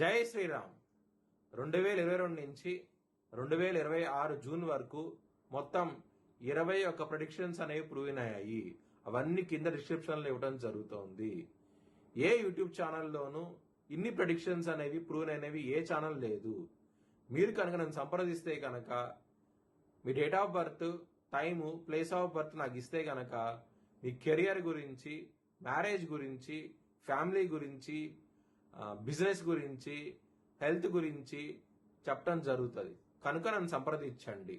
జై శ్రీరామ్. 2022 నుంచి 2026 జూన్ వరకు మొత్తం 21 ప్రెడిక్షన్స్ అనేవి ప్రూవ్ అయ్యాయి. అవన్నీ కింద డిస్క్రిప్షన్లో ఇవ్వడం జరుగుతోంది. ఏ యూట్యూబ్ ఛానల్లోనూ ఇన్ని ప్రెడిక్షన్స్ అనేవి ప్రూవ్ అయినవి ఏ ఛానల్ లేదు. మీరు కనుక నన్ను సంప్రదిస్తే కనుక మీ date of birth, time, place of birth నాకు ఇస్తే కనుక మీ కెరియర్ గురించి, మ్యారేజ్ గురించి, ఫ్యామిలీ గురించి, బిజినెస్ గురించి, హెల్త్ గురించి చెప్పడం జరుగుతుంది. కనుక నన్ను సంప్రదించండి.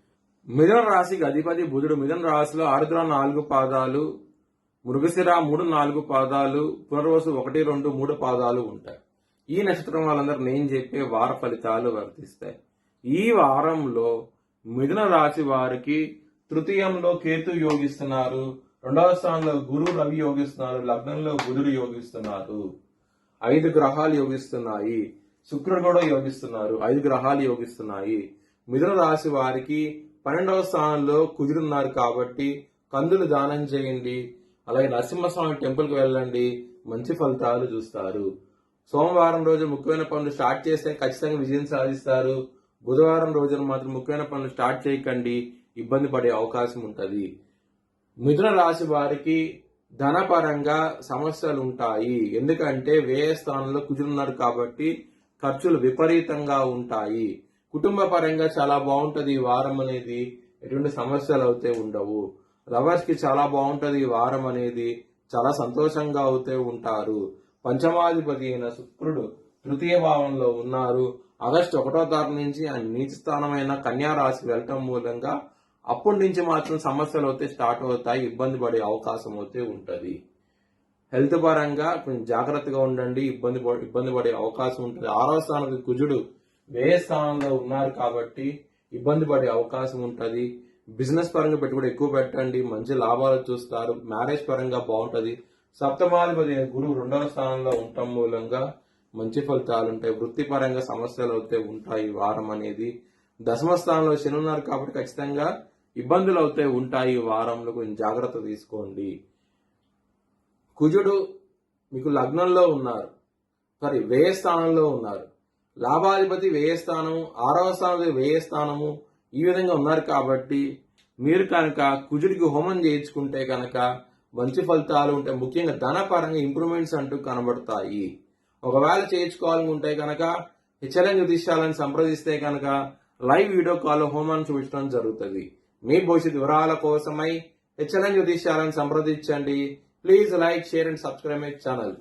మిథున రాశికి అధిపతి బుధుడు. మిథున రాశిలో ఆరుద్ర 4 పాదాలు, మృగశిర 3, 4 పాదాలు, పునర్వసు 1, 2, 3 పాదాలు ఉంటాయి. ఈ నక్షత్రం వాళ్ళందరూ నేను చెప్పే వార ఫలితాలు వర్తిస్తాయి. ఈ వారంలో మిథున రాశి వారికి తృతీయంలో కేతు యోగిస్తున్నారు, 2వ స్థానంలో గురు, రవి యోగిస్తున్నారు, లగ్నంలో బుధుడు యోగిస్తున్నారు. 5 గ్రహాలు యోగిస్తున్నాయి. శుక్రుడు కూడా యోగిస్తున్నారు. 5 గ్రహాలు యోగిస్తున్నాయి. మిథున రాశి వారికి 12వ స్థానంలో కుజుడున్నారు కాబట్టి కందులు దానం చేయండి. అలాగే నరసింహస్వామి టెంపుల్కి వెళ్ళండి, మంచి ఫలితాలు చూస్తారు. సోమవారం రోజు ముఖ్యమైన పనులు స్టార్ట్ చేస్తే ఖచ్చితంగా విజయం సాధిస్తారు. బుధవారం రోజున మాత్రం ముఖ్యమైన పనులు స్టార్ట్ చేయకండి, ఇబ్బంది పడే అవకాశం ఉంటుంది. మిథున రాశి వారికి ధనపరంగా సమస్యలు ఉంటాయి. ఎందుకంటే వ్యయ స్థానంలో కుజులున్నారు కాబట్టి ఖర్చులు విపరీతంగా ఉంటాయి. కుటుంబ పరంగా చాలా బాగుంటది ఈ వారం అనేది, ఎటువంటి సమస్యలు అయితే ఉండవు. లవర్స్ కి చాలా బాగుంటది ఈ వారం అనేది, చాలా సంతోషంగా అవుతూ ఉంటారు. పంచమాధిపతి అయిన శుక్రుడు తృతీయ భావంలో ఉన్నారు. ఆగస్టు 1వ తారీఖు నుంచి ఆయన నీచ స్థానమైన కన్యా రాశి వెళ్ళటం మూలంగా అప్పటి నుంచి మాత్రం సమస్యలు అయితే స్టార్ట్ అవుతాయి, ఇబ్బంది పడే అవకాశం అయితే ఉంటుంది. హెల్త్ పరంగా కొంచెం జాగ్రత్తగా ఉండండి, ఇబ్బంది పడే అవకాశం ఉంటుంది. 6వ స్థానంలో కుజుడు వ్యయ స్థానంలో ఉన్నారు కాబట్టి ఇబ్బంది పడే అవకాశం ఉంటుంది. బిజినెస్ పరంగా పెట్టుబడి ఎక్కువ పెట్టండి, మంచి లాభాలు చూస్తారు. మ్యారేజ్ పరంగా బాగుంటుంది. సప్తమాధిపతి గురువు 2వ స్థానంలో ఉండటం మూలంగా మంచి ఫలితాలు ఉంటాయి. వృత్తిపరంగా సమస్యలు అయితే ఉంటాయి వారం అనేది. 10వ స్థానంలో శని ఉన్నారు కాబట్టి ఖచ్చితంగా ఇబ్బందులు అయితే ఉంటాయి. వారంలో కొంచెం జాగ్రత్త తీసుకోండి. కుజుడు మీకు లగ్నంలో ఉన్నారు, వ్యయ స్థానంలో ఉన్నారు. లాభాధిపతి వ్యయ స్థానము, 6వ స్థానంలో వ్యయ స్థానము, ఈ విధంగా ఉన్నారు కాబట్టి మీరు కనుక కుజుడికి హోమం చేయించుకుంటే కనుక మంచి ఫలితాలు ఉంటాయి. ముఖ్యంగా ధనపరంగా ఇంప్రూవ్మెంట్స్ అంటూ కనబడతాయి. ఒకవేళ చేయించుకోవాలనుకుంటే కనుక హెచ్చరిక జ్యోతిష్యాలను సంప్రదిస్తే కనుక లైవ్ వీడియో కాల్ హోమాన్ని చూపించడం జరుగుతుంది. మీ భవిష్యత్ వివరాల కోసమై హెచ్చరిక జ్యోతిష్యాలను సంప్రదించండి. Please like, share and subscribe my channel.